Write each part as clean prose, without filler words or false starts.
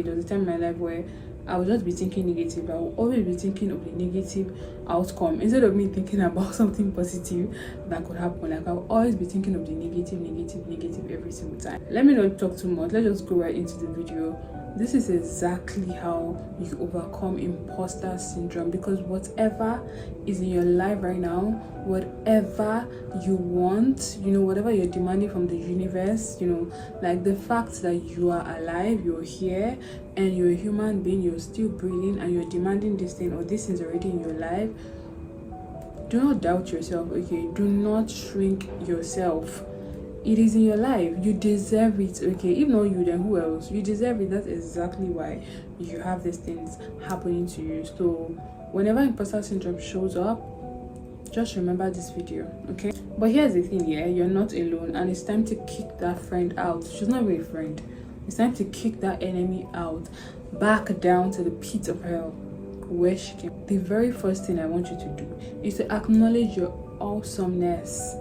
There was a time in my life where I would just be thinking negative. I will always be thinking of the negative outcome instead of me thinking about something positive that could happen. Like, I will always be thinking of the negative every single time. Let me not talk too much. Let's just go right into the video. This is exactly how you overcome imposter syndrome, because whatever is in your life right now, whatever you want, whatever you're demanding from the universe, like the fact that you are alive, you're here, and you're a human being, you're still breathing, and you're demanding this thing or this is already in your life. Do not doubt yourself, okay? Do not shrink yourself. It is in your life. You deserve it, okay? If not you, then who else? You deserve it. That's exactly why you have these things happening to you. So whenever imposter syndrome shows up, just remember this video, okay? But here's the thing, yeah, you're not alone, and it's time to kick that friend out. She's not really a friend. It's time to kick that enemy out, back down to the pit of hell where she came. The very first thing I want you to do is to acknowledge your awesomeness.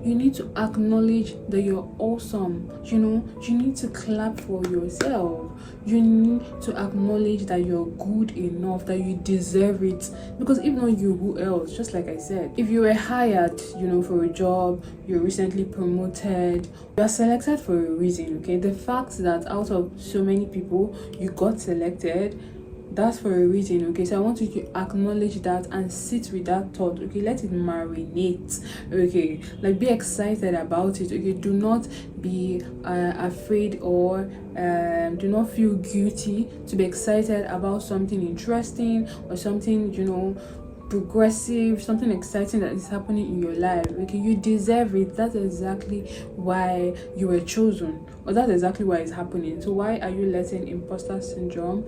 You need to acknowledge that you're awesome. You need to clap for yourself. You need to acknowledge that you're good enough, that you deserve it. Because if not you, who else? Just like I said, if you were hired, for a job, you're recently promoted, you are selected for a reason, okay? The fact that out of so many people, you got selected, that's for a reason, okay? So I want you to acknowledge that and sit with that thought, okay? Let it marinate, okay? Like, be excited about it, okay? Do not be afraid or do not feel guilty to be excited about something interesting or something, progressive, something exciting that is happening in your life, okay? You deserve it. That's exactly why you were chosen, or that's exactly why it's happening. So why are you letting imposter syndrome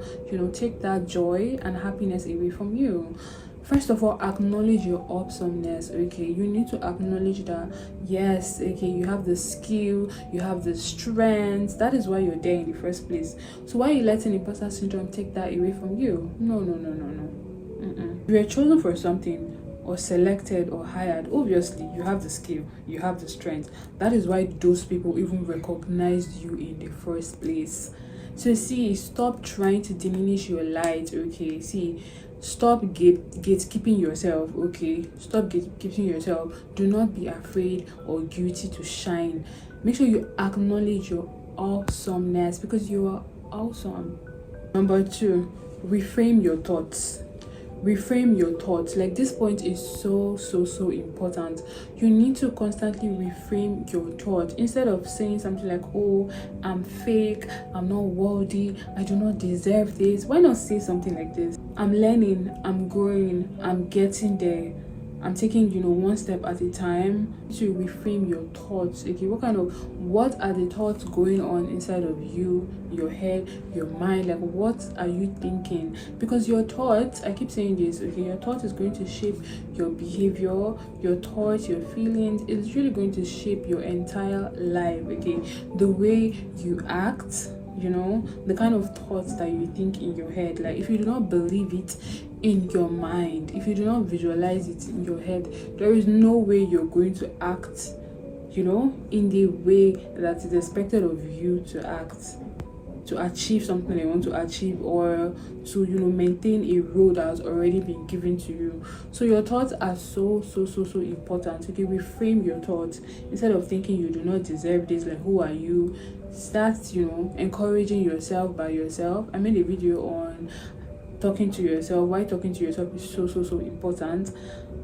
take that joy and happiness away from you? First of all, acknowledge your awesomeness, okay? You need to acknowledge that, yes, okay, you have the skill, you have the strength. That is why you're there in the first place. So why are you letting imposter syndrome take that away from you? No. You were chosen for something, or selected or hired. Obviously, you have the skill, you have the strength. That is why those people even recognized you in the first place. So see, stop trying to diminish your light, okay? See, stop gatekeeping yourself, okay? Stop gatekeeping yourself. Do not be afraid or guilty to shine. Make sure you acknowledge your awesomeness, because you are awesome. Number 2, reframe your thoughts. Reframe your thoughts. Like, this point is so important. You need to constantly reframe your thoughts. Instead of saying something like, oh, I'm fake, I'm not worthy, I do not deserve this, why not say something like this? I'm learning, I'm growing, I'm getting there, I'm taking one step at a time. To reframe your thoughts, okay? What are the thoughts going on inside of you, your head, your mind? Like, what are you thinking? Because your thoughts, I keep saying this, okay, your thought is going to shape your behavior. Your thoughts, your feelings, it's really going to shape your entire life, okay? The way you act, the kind of thoughts that you think in your head. Like, if you do not believe it in your mind, if you do not visualize it in your head, there is no way you're going to act in the way that is expected of you to act, to achieve something you want to achieve, or to maintain a role that has already been given to you. So your thoughts are so important, okay? Reframe your thoughts. Instead of thinking you do not deserve this, like, who are you, start encouraging yourself by yourself. I made a video on talking to yourself, why talking to yourself is so important.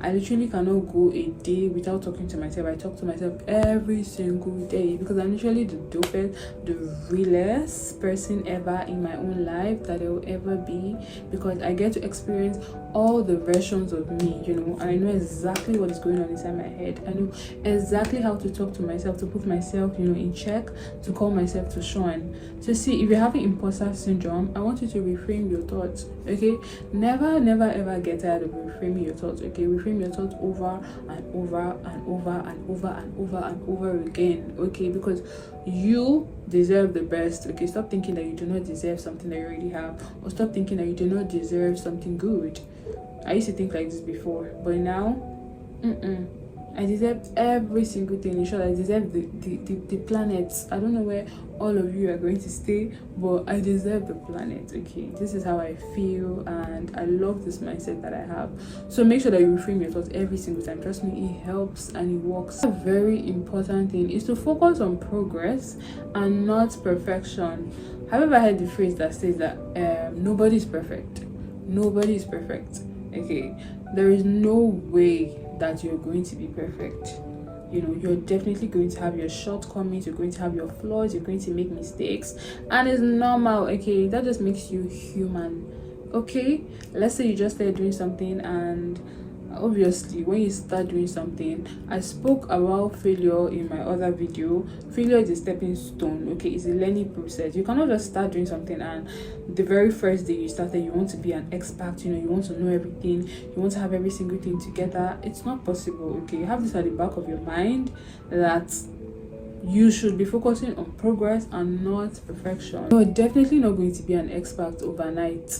I literally cannot go a day without talking to myself. I talk to myself every single day, because I'm literally the dopest, the realest person ever in my own life that there will ever be, because I get to experience all the versions of me, and I know exactly what is going on inside my head. I know exactly how to talk to myself, to put myself in check, to call myself to shine. So see, if you're having imposter syndrome, I want you to reframe your thoughts, okay? Never ever get tired of reframing your thoughts, okay? Reframe your thoughts over and over again, okay? Because you deserve the best, okay? Stop thinking that you do not deserve something that you already have, or stop thinking that you do not deserve something good. I used to think like this before, but now I I deserve every single thing. In short, I deserve the planet. I don't know where all of you are going to stay, but I deserve the planet. Okay, this is how I feel, and I love this mindset that I have. So make sure that you reframe your thoughts every single time. Trust me, it helps and it works. A very important thing is to focus on progress and not perfection. Have you ever heard the phrase that says that nobody is perfect? Nobody is perfect. Okay, there is no way that you're going to be perfect. You know, you're definitely going to have your shortcomings, you're going to have your flaws, you're going to make mistakes, and it's normal. Okay, that just makes you human. Okay, let's say you just started doing something, and obviously when you start doing something, I spoke about failure in my other video. Failure is a stepping stone. Okay, it's a learning process. You cannot just start doing something and the very first day you started, you want to be an expert, you know, you want to know everything, you want to have every single thing together. It's not possible. Okay, you have this at the back of your mind that you should be focusing on progress and not perfection. You're definitely not going to be an expert overnight.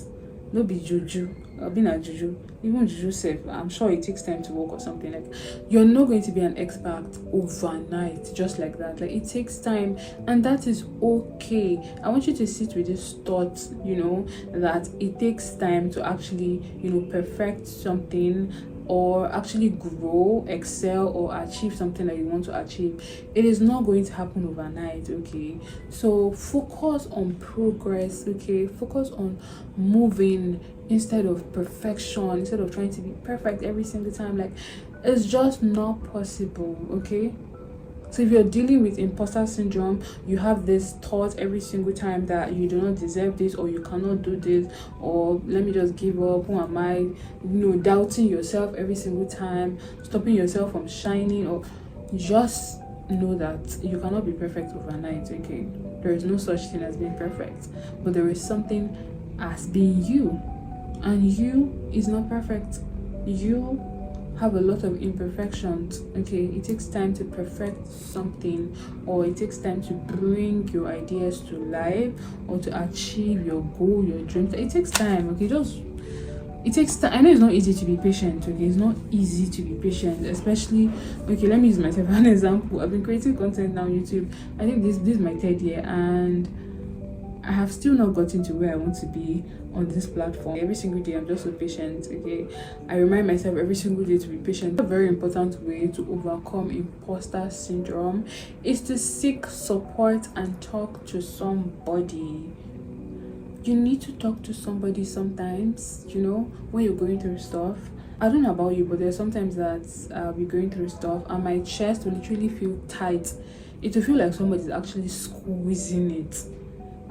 No be juju. I've been a juju. Even juju self, I'm sure it takes time to work or something. Like, you're not going to be an expert overnight, just like that. Like, it takes time, and that is okay. I want you to sit with this thought, you know, that it takes time to actually, you know, perfect something, or actually grow, excel, or achieve something that you want to achieve. It is not going to happen overnight. Okay, so focus on progress. Okay, focus on moving instead of perfection, instead of trying to be perfect every single time. Like, it's just not possible. Okay, so if you're dealing with imposter syndrome, you have this thought every single time that you do not deserve this, or you cannot do this, or let me just give up, who am I, you know, doubting yourself every single time, stopping yourself from shining, or just know that you cannot be perfect overnight. Okay, there is no such thing as being perfect, but there is something as being you, and you is not perfect. You have a lot of imperfections. Okay, it takes time to perfect something, or it takes time to bring your ideas to life, or to achieve your goal, your dreams. It takes time. Okay, it takes time. I know it's not easy to be patient. Okay, it's not easy to be patient, especially, okay, let me use myself as an example. I've been creating content now on YouTube. I think this is my 3rd year, and I have still not gotten to where I want to be on this platform. Every single day I'm just so patient. Okay, I remind myself every single day to be patient. A very important way to overcome imposter syndrome is to seek support and talk to somebody. You need to talk to somebody sometimes, you know, when you're going through stuff. I don't know about you, but there's sometimes that I'll be going through stuff and my chest will literally feel tight. It will feel like somebody's actually squeezing it.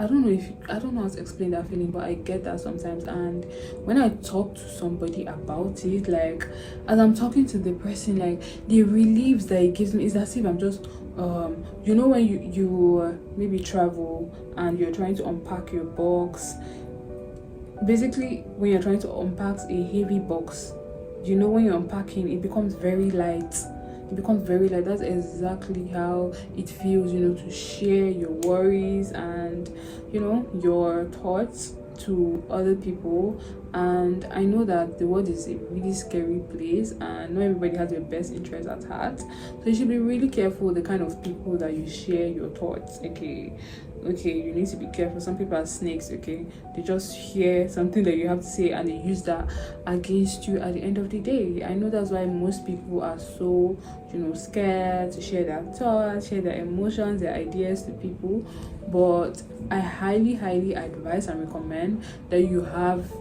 I don't know how to explain that feeling, but I get that sometimes. And when I talk to somebody about it, like, as I'm talking to the person, like, the relief that it gives me is as if I'm just you know, when you maybe travel and you're trying to unpack your box. Basically, when you're trying to unpack a heavy box, you know, when you're unpacking, it becomes very light. That's exactly how it feels, you know, to share your worries and, you know, your thoughts to other people. And I know that the world is a really scary place, and not everybody has your best interest at heart, so you should be really careful the kind of people that you share your thoughts. Okay, you need to be careful. Some people are snakes. Okay, they just hear something that you have to say and they use that against you at the end of the day. I know that's why most people are so, you know, scared to share their thoughts, share their emotions, their ideas to people. But I highly advise and recommend that you have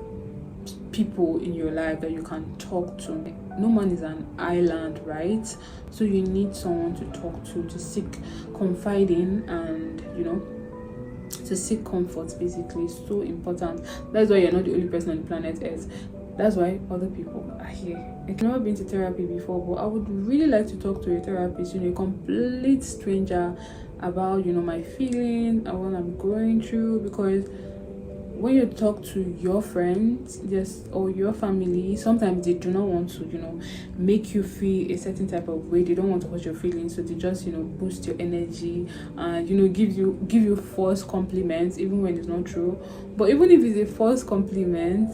people in your life that you can talk to. No man is an island, right? So you need someone to talk to seek confiding, and, you know, to seek comfort. Basically, so important. That's why you're not the only person on the planet Earth. That's why other people are here. I've never been to therapy before, but I would really like to talk to a therapist, you know, a complete stranger, about, you know, my feelings and what I'm going through. Because when you talk to your friends, just, or your family, sometimes they do not want to, you know, make you feel a certain type of way. They don't want to hurt your feelings, so they just, you know, boost your energy and, you know, give you false compliments, even when it's not true. But even if it's a false compliment,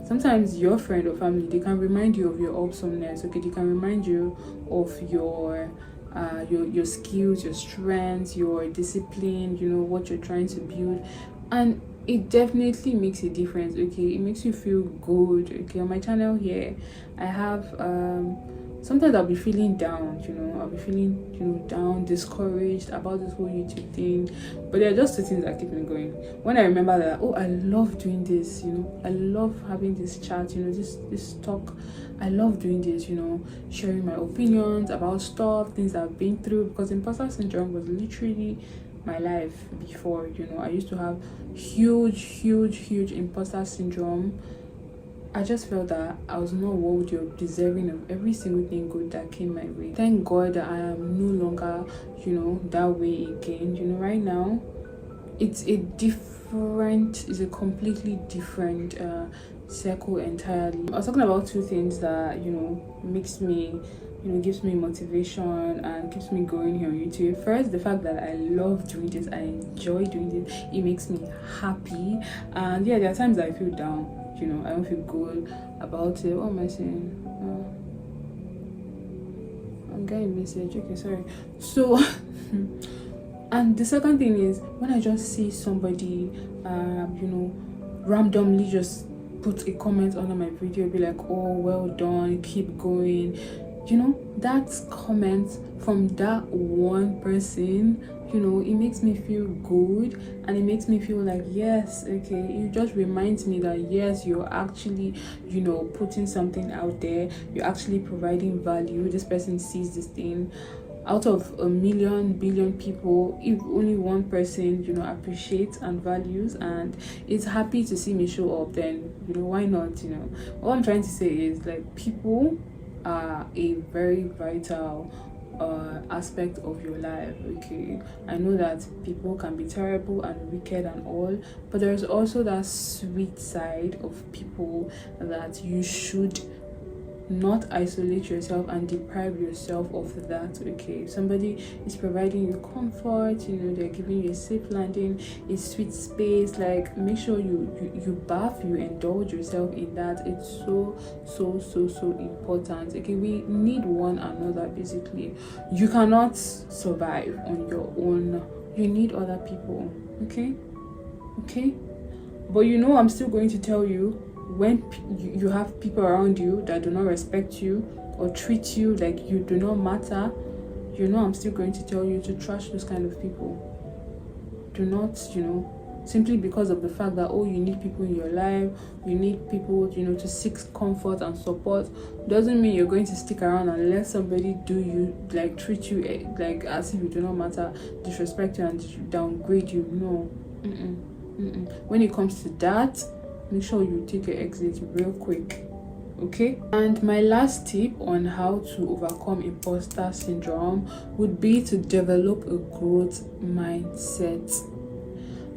sometimes your friend or family, they can remind you of your awesomeness. Okay, they can remind you of your skills, your strengths, your discipline, what you're trying to build. And it definitely makes a difference. Okay, it makes you feel good. Okay, on my channel here, I have sometimes I'll be feeling down, I'll be feeling, down, discouraged about this whole YouTube thing. But there are just two things that keep me going. When I remember that, oh, I love doing this, I love having this chat, this talk. I love doing this, sharing my opinions about stuff, things I've been through, because imposter syndrome was literally my life before. I used to have huge imposter syndrome. I just felt that I was not worthy or deserving of every single thing good that came my way. Thank God that I am no longer, that way again. Right now, it's a completely different circle entirely. I was talking about two things that, makes me, gives me motivation and keeps me going here on YouTube. First, the fact that I love doing this, I enjoy doing this, it makes me happy. And yeah, there are times that I feel down. I don't feel good about it. What am I saying? I'm getting a message. Okay, sorry. So, and the second thing is when I just see somebody, randomly just put a comment under my video, be like, oh, well done, keep going. That comment from that one person, it makes me feel good, and it makes me feel like, yes, okay, it just reminds me that yes, you're actually, putting something out there, you're actually providing value. This person sees this thing. Out of a billion people, if only one person, appreciates and values and is happy to see me show up, then, why not? What I'm trying to say is, like, people are a very vital aspect of your life. Okay, I know that people can be terrible and wicked and all, but there's also that sweet side of people that you should not isolate yourself and deprive yourself of that. Okay, if somebody is providing you comfort, they're giving you a safe landing, a sweet space, like, make sure you bath, you indulge yourself in that. It's so important. Okay, we need one another. Basically, you cannot survive on your own. You need other people. Okay, but I'm still going to tell you, when you have people around you that do not respect you or treat you like you do not matter, I'm still going to tell you to trash those kind of people. Do not, simply because of the fact that, oh, you need people in your life, you need people, to seek comfort and support, doesn't mean you're going to stick around and let somebody do you, like, treat you like as if you do not matter, disrespect you and downgrade you. No. When it comes to that, make sure you take your exit real quick. Okay, and my last tip on how to overcome imposter syndrome would be to develop a growth mindset.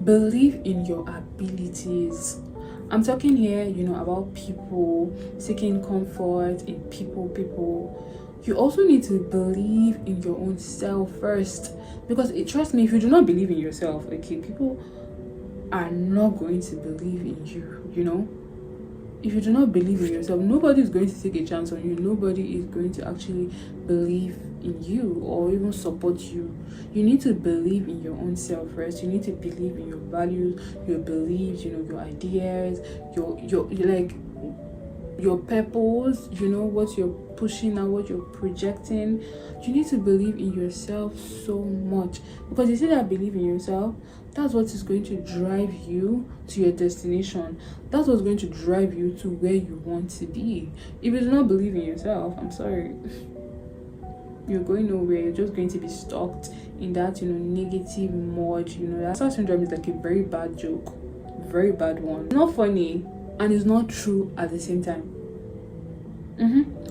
Believe in your abilities. I'm talking here, about people seeking comfort in people. You also need to believe in your own self first, because trust me, if you do not believe in yourself, okay, people are not going to believe in you. If you do not believe in yourself, nobody is going to take a chance on you. Nobody is going to actually believe in you or even support you. You need to believe in your own self first. You need to believe in your values, your beliefs, your ideas, your purpose, what you're pushing and what you're projecting. You need to believe in yourself so much, because you see that believe in yourself, that's what is going to drive you to your destination. That's what's going to drive you to where you want to be. If you do not believe in yourself, I'm sorry, you're going nowhere. You're just going to be stuck in that negative mode. That imposter syndrome is like a very bad joke, very bad one. It's not funny and it's not true at the same time.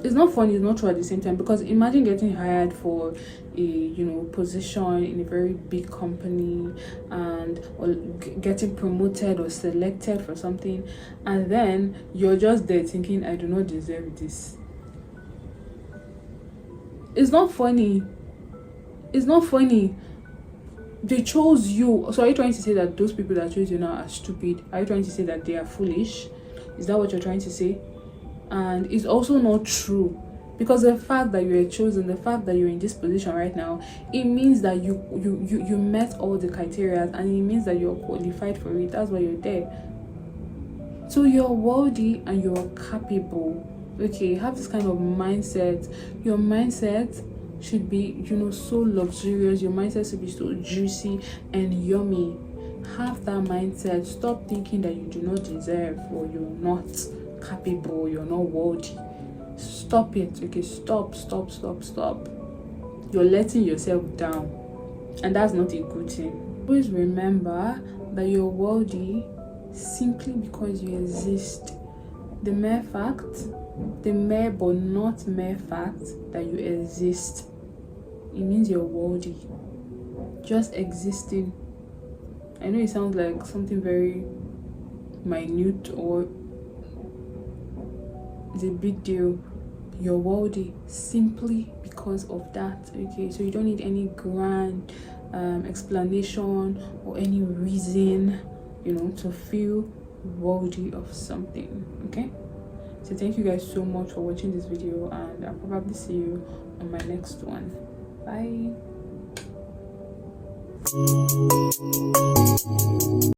It's not funny, it's not true at the same time, because imagine getting hired for a position in a very big company, and or getting promoted or selected for something, and then you're just there thinking, I do not deserve this. It's not funny. They chose you. So are you trying to say that those people that chose you now are stupid? Are you trying to say that they are foolish? Is that what you're trying to say? And it's also not true, because the fact that you are chosen, the fact that you're in this position right now, it means that you met all the criteria, and it means that you're qualified for it. That's why you're there. So you're worthy and you're capable. Okay, have this kind of mindset. Your mindset should be, so luxurious. Your mindset should be so juicy and yummy. Have that mindset. Stop thinking that you do not deserve, or you're not capable, you're not worthy. Stop it. Okay, stop. You're letting yourself down, and that's not a good thing. Always remember that you're worthy simply because you exist. The mere but not mere fact that you exist, it means you're worthy. Just existing. I know it sounds like something very minute, or it's a big deal. You're worthy simply because of that. Okay, so you don't need any grand explanation or any reason, to feel worthy of something. Okay, so thank you guys so much for watching this video, and I'll probably see you on my next one. Bye.